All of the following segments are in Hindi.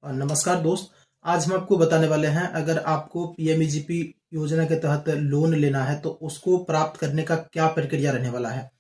नमस्कार दोस्त। आज हम आपको बताने वाले हैं, अगर आपको पीएमईजीपी योजना के तहत लोन लेना है तो उसको प्राप्त करने का क्या प्रक्रिया रहने वाला है।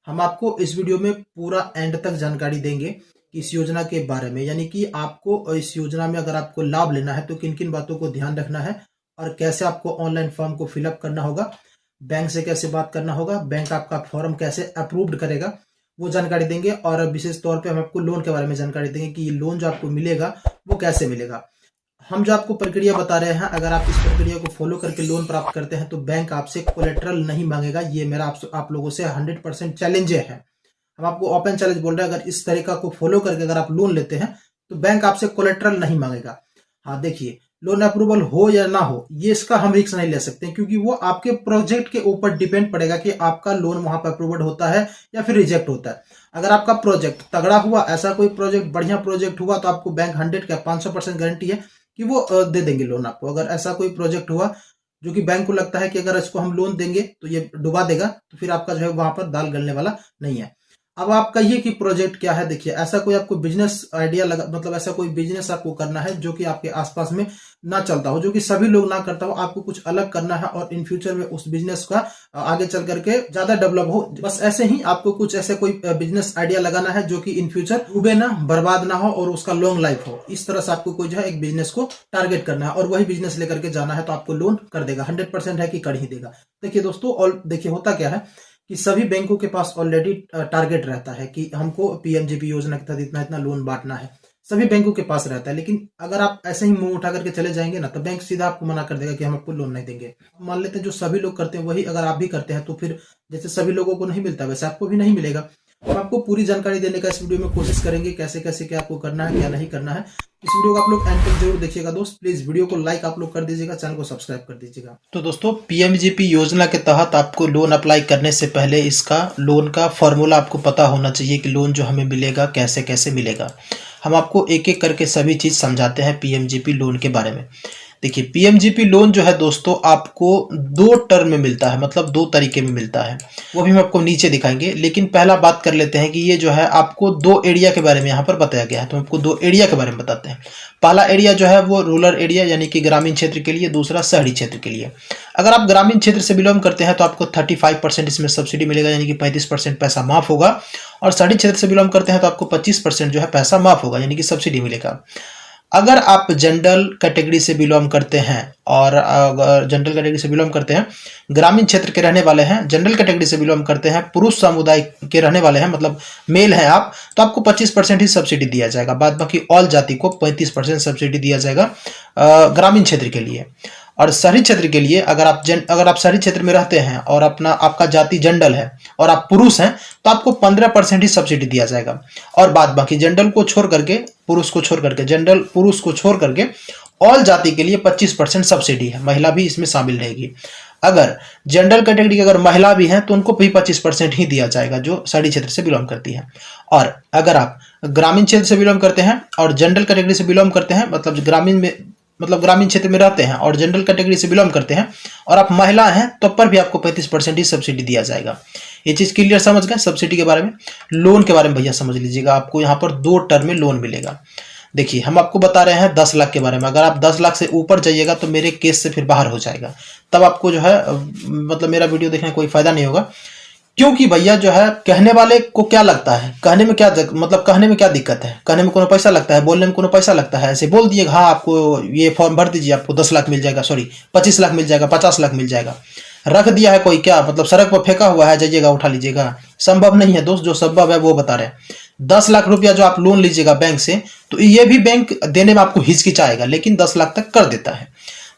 हम आपको इस वीडियो में पूरा एंड तक जानकारी देंगे कि इस योजना के बारे में, यानी कि आपको इस योजना में अगर आपको लाभ लेना है तो किन किन बातों को ध्यान रखना है और कैसे आपको ऑनलाइन फॉर्म को फिलअप करना होगा, बैंक से कैसे बात करना होगा, बैंक आपका फॉर्म कैसे अप्रूव्ड करेगा, वो जानकारी देंगे। और विशेष तौर पे हम आपको लोन के बारे में जानकारी देंगे कि ये लोन जो आपको मिलेगा वो कैसे मिलेगा। हम जो आपको प्रक्रिया बता रहे हैं, अगर आप इस प्रक्रिया को फॉलो करके लोन प्राप्त करते हैं तो बैंक आपसे कोलेटरल नहीं मांगेगा। ये मेरा आप लोगों से 100% चैलेंज है। हम आपको ओपन चैलेंज बोल रहे हैं, अगर इस तरीका को फॉलो करके अगर आप लोन लेते हैं तो बैंक आपसे कोलेटरल नहीं मांगेगा। हाँ देखिए, लोन अप्रूवल हो या ना हो, ये इसका हम रिस्क नहीं ले सकते, क्योंकि वो आपके प्रोजेक्ट के ऊपर डिपेंड पड़ेगा कि आपका लोन वहां पर अप्रूवड होता है या फिर रिजेक्ट होता है। अगर आपका प्रोजेक्ट तगड़ा हुआ, ऐसा कोई प्रोजेक्ट बढ़िया प्रोजेक्ट हुआ, तो आपको बैंक 100 का 500% गारंटी है कि वो दे देंगे लोन आपको। अगर ऐसा कोई प्रोजेक्ट हुआ जो कि बैंक को लगता है कि अगर इसको हम लोन देंगे तो ये डुबा देगा, तो फिर आपका जो है वहां पर दाल गलने वाला नहीं है। अब आप कहिए कि प्रोजेक्ट क्या है। देखिए, ऐसा कोई आपको बिजनेस आइडिया लगा, मतलब ऐसा कोई बिजनेस आपको करना है जो कि आपके आसपास में ना चलता हो, जो कि सभी लोग ना करता हो। आपको कुछ अलग करना है और इन फ्यूचर में उस बिजनेस का आगे चल करके ज्यादा डेवलप हो। बस ऐसे ही आपको कुछ ऐसे कोई बिजनेस आइडिया लगाना है जो कि इन फ्यूचर डूबे ना, बर्बाद ना हो और उसका लॉन्ग लाइफ हो। इस तरह से आपको कोई जो है एक बिजनेस को टारगेट करना है और वही बिजनेस लेकर के जाना है, तो आपको लोन कर देगा। 100% है कि कर ही देगा। देखिए दोस्तों, और देखिए होता क्या है कि सभी बैंकों के पास ऑलरेडी टारगेट रहता है कि हमको पीएमजीपी योजना के तहत इतना इतना लोन बांटना है। सभी बैंकों के पास रहता है, लेकिन अगर आप ऐसे ही मुंह उठा करके चले जाएंगे ना, तो बैंक सीधा आपको मना कर देगा कि हम आपको लोन नहीं देंगे। मान लेते हैं जो सभी लोग करते हैं वही अगर आप भी करते हैं, तो फिर जैसे सभी लोगों को नहीं मिलता वैसे आपको भी नहीं मिलेगा। हम आपको पूरी जानकारी देने का इस वीडियो में कोशिश करेंगे, कैसे कैसे क्या आपको करना है क्या नहीं करना है। इस वीडियो को आप लोग एंड तक जरूर देखिएगा दोस्त। प्लीज वीडियो को लाइक आप लोग कर दीजिएगा, चैनल को सब्सक्राइब कर दीजिएगा। तो दोस्तों, पीएमजीपी योजना के तहत आपको लोन अप्लाई करने से पहले इसका लोन का फॉर्मूला आपको पता होना चाहिए कि लोन जो हमें मिलेगा कैसे कैसे मिलेगा। हम आपको एक एक करके सभी चीज समझाते हैं पीएमजीपी लोन के बारे में। देखिए, पीएमजीपी लोन जो है दोस्तों आपको 2 टर्म में मिलता है, मतलब 2 तरीके में मिलता है। वो भी हम आपको नीचे दिखाएंगे, लेकिन पहला बात कर लेते हैं कि ये जो है आपको 2 एरिया के बारे में यहाँ पर बताया गया है। तो आपको 2 एरिया के बारे में बताते हैं। पहला एरिया जो है वो रूरल एरिया यानी कि ग्रामीण क्षेत्र के लिए, दूसरा शहरी क्षेत्र के लिए। अगर आप ग्रामीण क्षेत्र से बिलोंग करते हैं तो आपको 35% इसमें सब्सिडी मिलेगा, यानी कि 35% पैसा माफ होगा। और शहरी क्षेत्र से बिलोंग करते हैं तो आपको 25% जो है पैसा माफ होगा, यानी कि सब्सिडी मिलेगा। अगर आप जनरल कैटेगरी से बिलोंग करते हैं और अगर जनरल कैटेगरी से बिलोंग करते हैं, ग्रामीण क्षेत्र के रहने वाले हैं, जनरल कैटेगरी से बिलोंग करते हैं, पुरुष समुदाय के रहने वाले हैं, मतलब मेल हैं आप, तो आपको 25% ही सब्सिडी दिया जाएगा। बाद बाकी ऑल जाति को 35% सब्सिडी दिया जाएगा ग्रामीण क्षेत्र के लिए। और शहरी क्षेत्र के लिए अगर आप शहरी क्षेत्र में रहते हैं और आपका जाति जनरल है और आप पुरुष हैं तो आपको 15% ही सब्सिडी दिया जाएगा। और बाद बाकी जनरल को छोड़ करके, पुरुष को छोड़ करके, जनरल पुरुष को छोड़ करके ऑल जाति के लिए 25% सब्सिडी है। महिला भी इसमें शामिल रहेगी। अगर जनरल कैटेगरी की अगर महिला भी हैं तो उनको भी 25% ही दिया जाएगा जो शहरी क्षेत्र से बिलोंग करती है। और अगर आप ग्रामीण क्षेत्र से बिलोंग करते हैं और जनरल कैटेगरी से बिलोंग करते हैं, मतलब ग्रामीण क्षेत्र में रहते हैं और जनरल कैटेगरी से बिलोंग करते हैं और आप महिला हैं, तो पर भी आपको 35% ही सब्सिडी दिया जाएगा। ये चीज क्लियर समझ गए सब्सिडी के बारे में। लोन के बारे में भैया समझ लीजिएगा, आपको यहाँ पर 2 टर्म में लोन मिलेगा। देखिए, हम आपको बता रहे हैं 10 लाख के बारे में। अगर आप 10 लाख से ऊपर जाइएगा तो मेरे केस से फिर बाहर हो जाएगा, तब आपको जो है मतलब मेरा वीडियो देखने का कोई फायदा नहीं होगा। क्योंकि भैया जो है, कहने वाले को क्या लगता है, कहने में क्या मतलब कहने में क्या दिक्कत है, कहने में कोनो पैसा लगता है, बोलने में कोनो पैसा लगता है। ऐसे बोल दिए हाँ आपको ये फॉर्म भर दीजिए, आपको 10 लाख मिल जाएगा, सॉरी 25 लाख मिल जाएगा, 50 लाख मिल जाएगा। रख दिया है कोई, क्या मतलब सड़क पर फेंका हुआ है, जाइएगा उठा लीजिएगा। संभव नहीं है दोस्त, जो संभव है वो बता रहे हैं। 10 लाख रुपया जो आप लोन लीजिएगा बैंक से, तो ये भी बैंक देने में आपको हिचकिचाएगा, लेकिन 10 लाख तक कर देता है।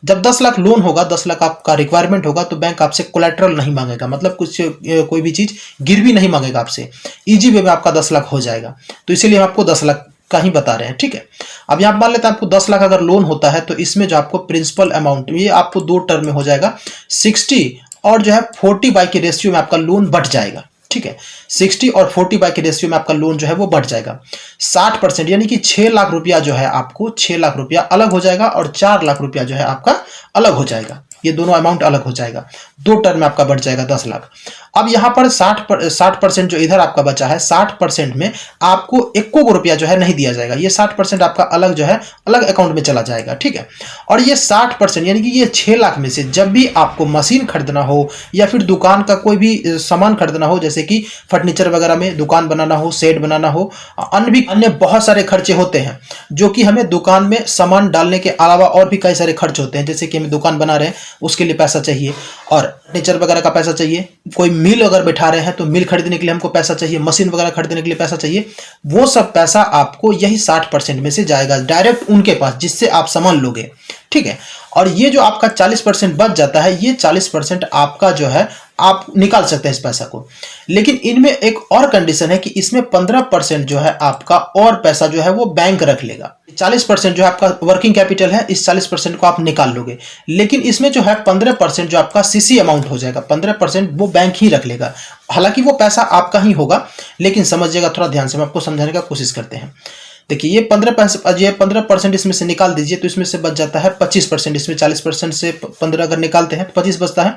जब 10 लाख लोन होगा, 10 लाख आपका रिक्वायरमेंट होगा, तो बैंक आपसे कोलेटरल नहीं मांगेगा, मतलब कुछ कोई भी चीज गिरवी नहीं मांगेगा आपसे। इजी वे में आपका 10 लाख हो जाएगा। तो इसीलिए हम आपको 10 लाख का ही बता रहे हैं, ठीक है। अब यहाँ मान लेते हैं आपको 10 लाख अगर लोन होता है तो इसमें जो आपको प्रिंसिपल अमाउंट, ये आपको 2 टर्म में हो जाएगा। 60 और जो है 40 के रेशियो में आपका लोन बढ़ जाएगा, ठीक है। 60 और 40 के रेशियो में आपका लोन जो है वो बढ़ जाएगा। 60% यानी कि 6 लाख रुपया जो है आपको 6 लाख रुपया अलग हो जाएगा और 4 लाख रुपया जो है आपका अलग हो जाएगा। ये दोनों अमाउंट अलग हो जाएगा। 2 टर्म में आपका बढ़ जाएगा 10 लाख। अब यहाँ पर 60% जो इधर आपका बचा है, 60% में आपको 1 रुपया जो है नहीं दिया जाएगा। ये 60% आपका अलग जो है अलग अकाउंट में चला जाएगा, ठीक है। और ये 60% यानी कि ये 6 लाख में से जब भी आपको मशीन खरीदना हो या फिर दुकान का कोई भी सामान खरीदना हो, जैसे कि फर्नीचर वगैरह में दुकान बनाना हो, शेड बनाना हो, अन्य बहुत सारे खर्चे होते हैं जो कि हमें दुकान में सामान डालने के अलावा और भी कई सारे खर्च होते हैं। जैसे कि हम दुकान बना रहे हैं उसके लिए पैसा चाहिए, और फर्नीचर वगैरह का पैसा चाहिए, कोई मिल अगर बैठा रहे हैं तो मिल खरीदने के लिए हमको पैसा चाहिए, मशीन वगैरह खरीदने के लिए पैसा चाहिए। वो सब पैसा आपको यही 60% में से जाएगा डायरेक्ट उनके पास जिससे आप सामान लोगे, ठीक है। और ये जो आपका 40% बच जाता है, ये 40% आपका जो है आप निकाल सकते हैं इस पैसा को। लेकिन इनमें एक और कंडीशन है कि इसमें 15% जो है आपका और पैसा जो है वो बैंक रख लेगा। 40% जो है आपका वर्किंग कैपिटल है, इस 40% को आप निकाल लोगे। लेकिन इसमें जो है 15% जो आपका सीसी अमाउंट हो जाएगा, 15% वो बैंक ही रख लेगा। हालांकि वो पैसा आपका ही होगा, लेकिन समझिएगा थोड़ा ध्यान से, हम आपको समझाने का कोशिश करते हैं। देखिए ये 15% इसमें से निकाल दीजिए तो इसमें से बच जाता है 25%। इसमें 40% से 15 अगर निकालते हैं तो 25 बचता है,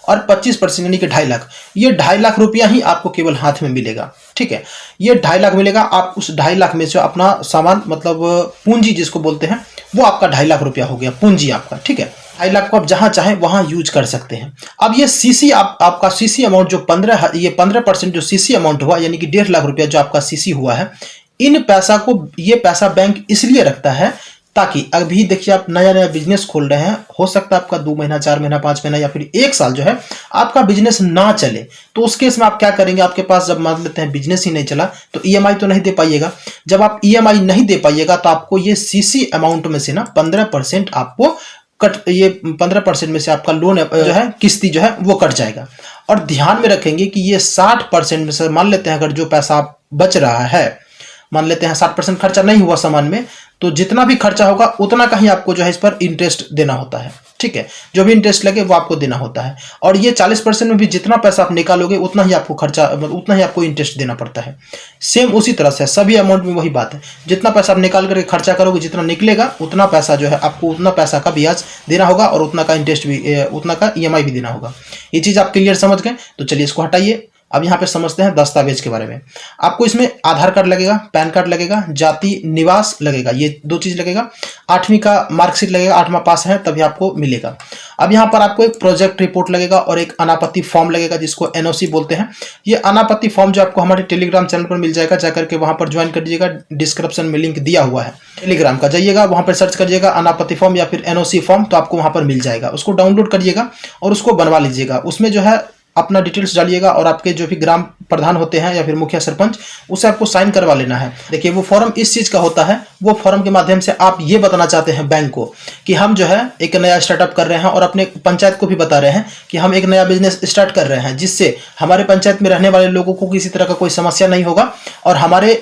और 25% यानी कि 2.5 लाख। ये 2.5 लाख रुपया ही आपको केवल हाथ में मिलेगा, ठीक है। ये 2.5 लाख मिलेगा। आप उस 2.5 लाख में से अपना सामान, मतलब पूंजी जिसको बोलते हैं, वो आपका 2.5 लाख रुपया हो गया पूंजी आपका, ठीक है। 2.5 लाख को आप जहां चाहें वहां यूज कर सकते हैं। अब ये सीसी आपका सीसी अमाउंट जो 15% जो सीसी अमाउंट हुआ, यानी कि 1.5 लाख रुपया जो आपका सीसी हुआ है, इन पैसा को, ये पैसा बैंक इसलिए रखता है ताकि अभी देखिए आप नया नया बिजनेस खोल रहे हैं, हो सकता है आपका 2 महीना, 4 महीना, 5 महीना या फिर 1 साल जो है आपका बिजनेस ना चले, तो उस केस में आप क्या करेंगे, आपके पास जब मान लेते हैं बिजनेस ही नहीं चला तो ईएमआई तो नहीं दे पाइएगा। जब आप ईएमआई नहीं दे पाइएगा तो आपको ये सीसी अमाउंट में से ना 15% आपको ये 15% में से आपका लोन जो है, किस्ती जो है वो कट जाएगा। और ध्यान में रखेंगे कि ये 60% में से मान लेते हैं अगर जो पैसा बच रहा है, मान लेते हैं 60% खर्चा नहीं हुआ सामान में, तो जितना भी खर्चा होगा उतना का ही आपको जो है इस पर इंटरेस्ट देना होता है, ठीक है। जो भी इंटरेस्ट लगे वो आपको देना होता है। और ये 40% में भी जितना पैसा आप निकालोगे उतना ही आपको खर्चा, उतना ही आपको इंटरेस्ट देना पड़ता है। सेम उसी तरह से सभी अमाउंट में वही बात है, जितना पैसा आप निकाल करके खर्चा करोगे, जितना निकलेगा उतना पैसा जो है आपको, उतना पैसा का ब्याज देना होगा और उतना का इंटरेस्ट भी, उतना का ईएमआई भी देना होगा। ये चीज़ आप क्लियर समझ गए? तो चलिए इसको हटाइए। अब यहाँ पे समझते हैं दस्तावेज के बारे में। आपको इसमें आधार कार्ड लगेगा, पैन कार्ड लगेगा, जाति निवास लगेगा, ये 2 चीज लगेगा। 8वीं का मार्कशीट लगेगा, 8वां पास है तभी आपको मिलेगा। अब यहाँ पर आपको एक प्रोजेक्ट रिपोर्ट लगेगा और एक अनापत्ति फॉर्म लगेगा जिसको एनओसी बोलते हैं। ये अनापत्ति फॉर्म जो आपको हमारे टेलीग्राम चैनल पर मिल जाएगा, जाकर के वहां पर ज्वाइन कर दीजिएगा। डिस्क्रिप्शन में लिंक दिया हुआ है टेलीग्राम का, जाइएगा वहां पर सर्च करिएगा अनापत्ति फॉर्म या फिर एनओसी फॉर्म, तो आपको वहां पर मिल जाएगा। उसको डाउनलोड करिएगा और उसको बनवा लीजिएगा। उसमें जो है अपना डिटेल्स डालिएगा और आपके जो भी ग्राम प्रधान होते हैं या फिर मुखिया सरपंच, उसे आपको साइन करवा लेना है। देखिए वो फॉर्म इस चीज का होता है, वो फॉर्म के माध्यम से आप ये बताना चाहते हैं बैंक को कि हम जो है एक नया स्टार्टअप कर रहे हैं, और अपने पंचायत को भी बता रहे हैं कि हम एक नया बिजनेस स्टार्ट कर रहे हैं, जिससे हमारे पंचायत में रहने वाले लोगों को किसी तरह का कोई समस्या नहीं होगा, और हमारे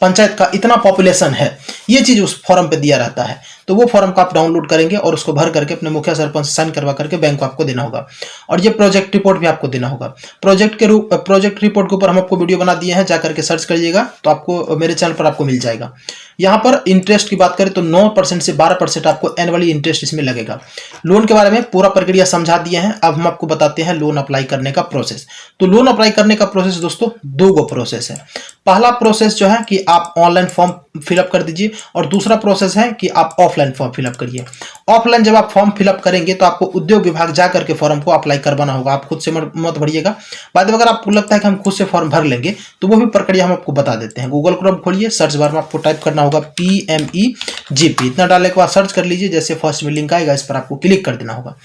पंचायत का इतना पॉपुलेशन है, ये चीज उस फॉर्म पे दिया रहता है। तो वो फॉर्म का आप डाउनलोड करेंगे और उसको भर करके अपने मुखिया सरपंच साइन करवा करके बैंक को आपको देना होगा। और ये प्रोजेक्ट रिपोर्ट भी आपको देना होगा। प्रोजेक्ट रिपोर्ट के ऊपर हम आपको वीडियो बना दिए हैं, जाकर के सर्च करिएगा तो आपको मेरे चैनल पर आपको मिल जाएगा। यहाँ पर इंटरेस्ट की बात करें तो 9% से 12% आपको एनुअली इंटरेस्ट इसमें लगेगा। लोन के बारे में पूरा प्रक्रिया समझा दिए हैं। अब हम आपको बताते हैं लोन अप्लाई करने का प्रोसेस। तो लोन अप्लाई करने का प्रोसेस दोस्तों 2 प्रोसेस है। पहला प्रोसेस जो है कि आप ऑनलाइन फॉर्म फिलअप कर दीजिए, और दूसरा प्रोसेस है कि आप ऑफलाइन फॉर्म फिलअप करिए। ऑफलाइन जब आप फॉर्म फिलअप करेंगे तो आपको उद्योग विभाग जाकर के फॉर्म को अप्लाई करवाना होगा, आप खुद से मत भरिएगा। बाद में अगर आपको लगता है कि हम खुद से फॉर्म भर लेंगे तो वो भी प्रक्रिया हम आपको बता देते हैं। गूगल क्रोम खोलिए, सर्च बार में आपको टाइप करना होगा PMEGP, इतना डालने के बाद सर्च कर लीजिए। जैसे फर्स्ट में लिंक आएगा इस पर आपको क्लिक कर देना होगा।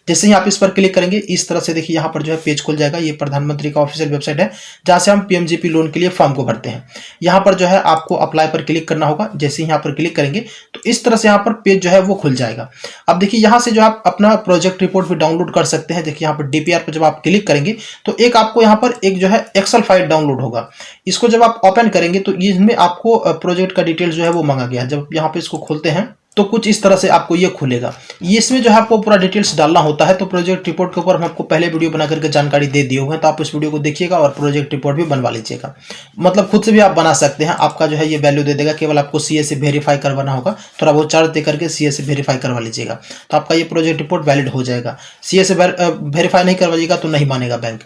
जैसे ही आप इस पर क्लिक करेंगे इस तरह से देखिए यहाँ पर जो है पेज खुल जाएगा। ये प्रधानमंत्री का ऑफिशियल वेबसाइट है जहाँ से हम PMGP लोन के लिए फॉर्म को भरते हैं। यहाँ पर जो है आपको अप्लाई पर क्लिक करना होगा। जैसे ही यहाँ पर क्लिक करेंगे तो इस तरह से यहाँ पर पेज जो है वो खुल जाएगा। अब देखिए यहाँ से जो आप अपना प्रोजेक्ट रिपोर्ट भी डाउनलोड कर सकते हैं। देखिए यहाँ पर DPR पर जब आप क्लिक करेंगे तो एक आपको यहाँ पर एक जो है एक्सेल फाइल डाउनलोड होगा। इसको जब आप ओपन करेंगे तो इसमें आपको प्रोजेक्ट का डिटेल्स जो है वो मांगा गया है। जब यहाँ पे इसको खोलते हैं तो कुछ इस तरह से आपको ये खुलेगा। इसमें जो है आपको पूरा डिटेल्स डालना होता है। तो प्रोजेक्ट रिपोर्ट के ऊपर हम आपको पहले वीडियो बना करके जानकारी दे दिए हुए हैं, तो आप इस वीडियो को देखिएगा और प्रोजेक्ट रिपोर्ट भी बनवा लीजिएगा। मतलब खुद से भी आप बना सकते हैं, आपका जो है ये वैल्यू दे देगा। केवल आपको CA से वेरीफाई करवाना होगा, थोड़ा बहुत चार्ज दे करके CA से वेरीफाई करवा लीजिएगा तो आपका ये प्रोजेक्ट रिपोर्ट वैलिड हो जाएगा। CA से वेरीफाई नहीं करवाइएगा तो नहीं मानेगा बैंक।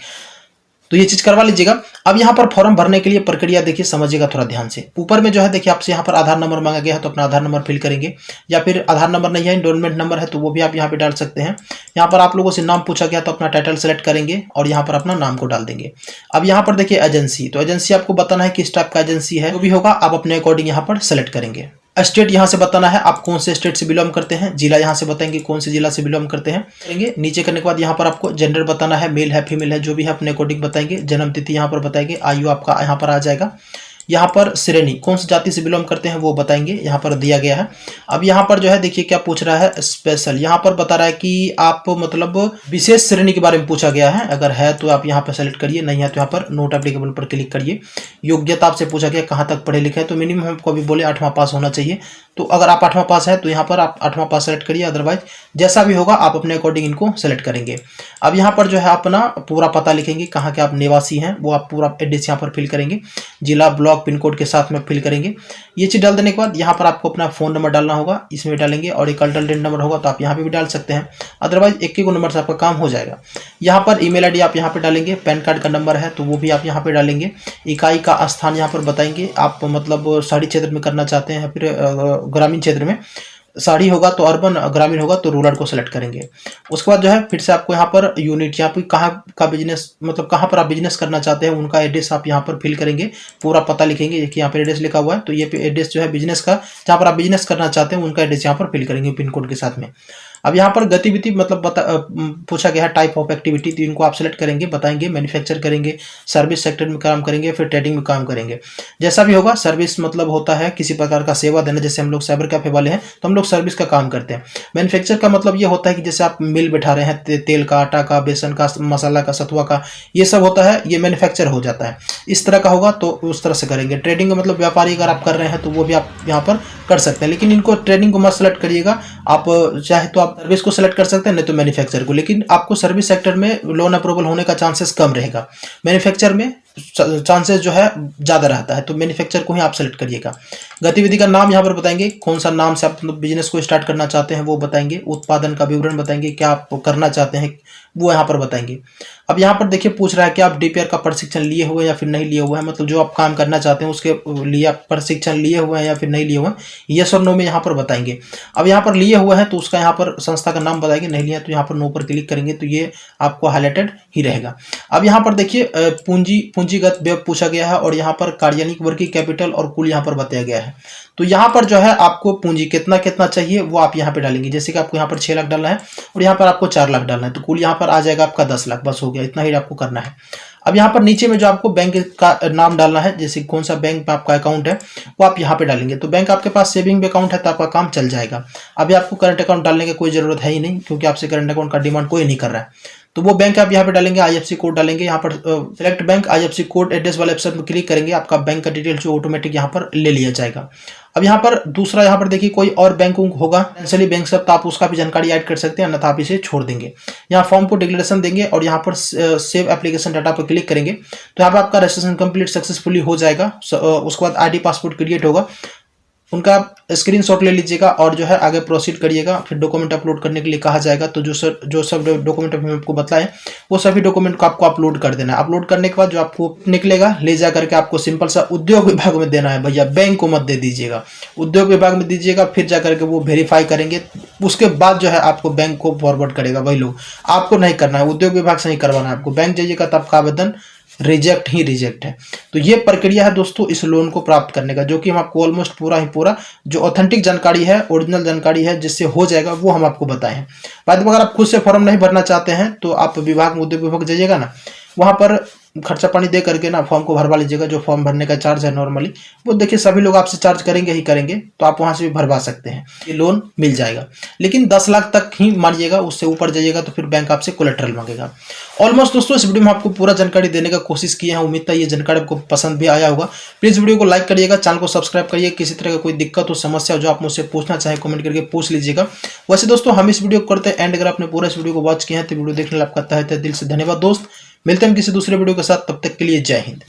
तो ये चीज करवा लीजिएगा। अब यहाँ पर फॉर्म भरने के लिए प्रक्रिया देखिए समझिएगा थोड़ा ध्यान से। ऊपर में जो है देखिए आपसे यहाँ पर आधार नंबर मांगा गया है, तो अपना आधार नंबर फिल करेंगे, या फिर आधार नंबर नहीं है एनरोलमेंट नंबर है तो वो भी आप यहाँ पे डाल सकते हैं। यहाँ पर आप लोगों से नाम पूछा गया तो अपना टाइटल सेलेक्ट करेंगे और यहाँ पर अपना नाम को डाल देंगे। अब यहाँ पर देखिए एजेंसी, तो एजेंसी आपको बताना है किस टाइप का एजेंसी है, जो भी होगा आप अपने अकॉर्डिंग यहाँ पर सेलेक्ट करेंगे। स्टेट यहाँ से बताना है आप कौन से स्टेट से बिलोंग करते हैं, जिला यहाँ से बताएंगे कौन से जिला से बिलोंग करते हैं करेंगे। नीचे करने के बाद यहाँ पर आपको जेंडर बताना है, मेल है फीमेल है, जो भी है अपने अकॉर्डिंग बताएंगे। जन्म तिथि यहाँ पर बताएंगे, आयु आपका यहाँ पर आ जाएगा। यहाँ पर श्रेणी कौन सी जाति से बिलोंग करते हैं वो बताएंगे, यहाँ पर दिया गया है। अब यहाँ पर जो है देखिए क्या पूछ रहा है, स्पेशल, यहाँ पर बता रहा है कि आप मतलब विशेष श्रेणी के बारे में पूछा गया है। अगर है तो आप यहाँ पर सेलेक्ट करिए, नहीं है तो यहाँ पर नोट एप्लीकेबल पर क्लिक करिए। योग्यता आपसे पूछा गया कहाँ तक पढ़े लिखे हैं, तो मिनिमम हमको अभी बोले 8वां पास होना चाहिए। तो अगर आप 8वां पास है तो यहाँ पर आप 8वां पास सेलेक्ट करिए, अदरवाइज जैसा भी होगा आप अपने अकॉर्डिंग इनको सेलेक्ट करेंगे। अब यहाँ पर जो है अपना पूरा पता लिखेंगे, कहाँ के आप निवासी हैं वो आप पूरा एड्रेस यहाँ पर फिल करेंगे, जिला ब्लॉक पिन कोड के साथ में फिल करेंगे। ये चीज डाल देने के बाद यहाँ पर आपको अपना फोन नंबर डालना होगा, इसमें डालेंगे, और एक अल्टरनेट नंबर होगा तो आप यहाँ पे भी डाल सकते हैं, अदरवाइज एक एक नंबर से आपका काम हो जाएगा। यहाँ पर ईमेल आईडी आप यहाँ पे डालेंगे, पैन कार्ड का नंबर है तो वो भी आप यहाँ पे डालेंगे। इकाई का स्थान यहाँ पर बताएंगे, आप मतलब शहरी क्षेत्र में करना चाहते हैं फिर ग्रामीण क्षेत्र में, शहरी होगा तो अर्बन, ग्रामीण होगा तो रूरल को सेलेक्ट करेंगे। उसके बाद जो है फिर से आपको यहाँ पर यूनिट, यहाँ पर कहाँ का बिजनेस, मतलब कहाँ पर आप बिजनेस करना चाहते हैं उनका एड्रेस आप यहाँ पर फिल करेंगे, पूरा पता लिखेंगे। देखिए यहाँ पर एड्रेस लिखा हुआ है, तो ये एड्रेस जो है बिजनेस का, जहाँ पर आप बिजनेस करना चाहते हैं उनका एड्रेस यहाँ पर फिल करेंगे पिन कोड के साथ में। अब यहाँ पर गतिविधि मतलब पूछा गया है टाइप ऑफ एक्टिविटी, तो इनको आप सेलेक्ट करेंगे, बताएंगे मैन्युफैक्चर करेंगे, सर्विस सेक्टर में काम करेंगे, फिर ट्रेडिंग में काम करेंगे। जैसा भी होगा, सर्विस मतलब होता है किसी प्रकार का सेवा देना, जैसे हम लोग साइबर कैफे वाले हैं तो हम लोग सर्विस का काम करते हैं। मैन्युफैक्चर का मतलब ये होता है कि जैसे आप मिल बैठा रहे हैं, तेल का, आटा का, बेसन का, मसाला का, सतुआ का, ये सब होता है, ये मैन्युफैक्चर हो जाता है। इस तरह का होगा तो उस तरह से करेंगे। ट्रेडिंग का मतलब व्यापारी अगर आप कर रहे हैं तो वो भी आप यहाँ पर कर सकते हैं, लेकिन इनको ट्रेडिंग को मत सेलेक्ट करिएगा। आप चाहे तो आप सर्विस को सेलेक्ट कर सकते हैं, नहीं तो मैन्युफैक्चर को, लेकिन आपको सर्विस सेक्टर में लोन अप्रूवल होने का चांसेस कम रहेगा, मैन्युफैक्चर में चांसेस जो है ज़्यादा रहता है, तो मैन्युफैक्चर को ही आप सेलेक्ट करिएगा। गतिविधि का नाम यहाँ पर बताएंगे, कौन सा नाम से आप बिजनेस को स्टार्ट करना चाहते हैं वो बताएंगे। उत्पादन का विवरण बताएंगे, क्या आप करना चाहते हैं वो यहाँ पर बताएंगे। अब यहाँ पर देखिए पूछ रहा है कि आप डीपीआर का प्रशिक्षण लिए हुए या फिर नहीं लिए हुए हैं, मतलब जो आप काम करना चाहते हैं उसके लिए आप प्रशिक्षण लिए हुए हैं या फिर नहीं लिए हुए हैं, यस और नो में यहाँ पर बताएंगे। अब यहाँ पर लिए हुए हैं तो उसका यहाँ पर संस्था का नाम बताएंगे, नहीं लिया तो यहाँ पर नो पर क्लिक करेंगे तो ये आपको हाईलाइटेड ही रहेगा। अब यहाँ पर देखिए पूंजीगत व्यय पूछा गया है, और यहाँ पर कार्यालयिक वर्किंग कैपिटल और कुल यहाँ पर बताया गया है। तो यहाँ पर जो है आपको पूंजी कितना कितना चाहिए वो आप यहाँ पे डालेंगे, जैसे कि आपको यहाँ पर 6 लाख डालना है और यहाँ पर आपको 4 लाख डालना है, तो कुल यहाँ पर आ जाएगा आपका 10 लाख, बस हो गया, इतना ही आपको करना है। अब यहाँ पर नीचे में जो आपको बैंक का नाम डालना है, जैसे कौन सा बैंक में आपका अकाउंट है वो आप यहाँ पे डालेंगे। तो बैंक आपके पास सेविंग अकाउंट है तो आपका काम चल जाएगा। अभी आपको करंट अकाउंट डालने की कोई जरूरत है ही नहीं, क्योंकि आपसे करंट अकाउंट का डिमांड कोई नहीं कर रहा है। तो वो बैंक आप यहाँ पे डालेंगे, आईएफसी कोड डालेंगे, यहाँ पर select bank IFC code address वाले ऑप्शन पर क्लिक करेंगे, आपका बैंक का डिटेल जो ऑटोमेटिक यहाँ पर ले लिया जाएगा। अब यहाँ पर दूसरा, यहाँ पर देखिए कोई और बैंक होगा फाइनेंशियली बैंक सब, तो आप उसका भी जानकारी ऐड कर सकते हैं, अन्यथा आप इसे छोड़ देंगे। यहाँ फॉर्म को डिक्लेरेशन देंगे और यहाँ पर सेव एप्लीकेशन डाटा पर क्लिक करेंगे तो यहाँ पर आपका रजिस्ट्रेशन कंप्लीट सक्सेसफुली हो जाएगा। उसके बाद आईडी पासपोर्ट क्रिएट होगा, उनका स्क्रीनशॉट ले लीजिएगा और जो है आगे प्रोसीड करिएगा। फिर डॉक्यूमेंट अपलोड करने के लिए कहा जाएगा, तो जो सब डॉक्यूमेंट हमने आपको बताए वो सभी डॉक्यूमेंट को आपको अपलोड कर देना है। अपलोड करने के बाद जो आपको निकलेगा ले जा करके आपको सिंपल सा उद्योग विभाग में देना है भैया, बैंक को मत दे दीजिएगा, उद्योग विभाग में दीजिएगा। फिर जा करके वो वेरीफाई करेंगे, उसके बाद जो है आपको बैंक को फॉरवर्ड करेगा वही लोग, आपको नहीं करना है, उद्योग विभाग से नहीं करवाना है आपको। बैंक जाइएगा तो आपका आवेदन रिजेक्ट ही रिजेक्ट है। तो ये प्रक्रिया है दोस्तों इस लोन को प्राप्त करने का, जो कि हम आपको ऑलमोस्ट पूरा जो ऑथेंटिक जानकारी है, ओरिजिनल जानकारी है जिससे हो जाएगा वो हम आपको बताए हैं। बाद में अगर आप खुद से फॉर्म नहीं भरना चाहते हैं तो आप विभाग में, उद्योग विभाग जाइएगा ना, वहाँ पर खर्चा पानी दे करके ना फॉर्म को भरवा लीजिएगा। जो फॉर्म भरने का चार्ज है नॉर्मली वो देखिए सभी लोग आपसे चार्ज करेंगे ही करेंगे, तो आप वहाँ से भी भरवा सकते हैं, ये लोन मिल जाएगा। लेकिन 10 लाख तक ही मानिएगा, उससे ऊपर जाइएगा तो फिर बैंक आपसे कोलेटरल मांगेगा। ऑलमोस्ट दोस्तों इस वीडियो में आपको पूरा जानकारी देने का कोशिश किया है, उम्मीद है ये जानकारी आपको पसंद भी आया होगा। प्लीज वीडियो को लाइक करिएगा, चैनल को सब्सक्राइब करिए। किसी तरह का कोई दिक्कत हो, समस्या हो जो आप मुझसे पूछना चाहे कमेंट करके पूछ लीजिएगा। वैसे दोस्तों हम इस वीडियो को करते हैं एंड, अगर आपने पूरा इस वीडियो को वॉच किया है तो वीडियो देखने आपका तहे दिल से धन्यवाद दोस्त। मिलते हैं किसी दूसरे वीडियो के साथ, तब तक के लिए जय हिंद।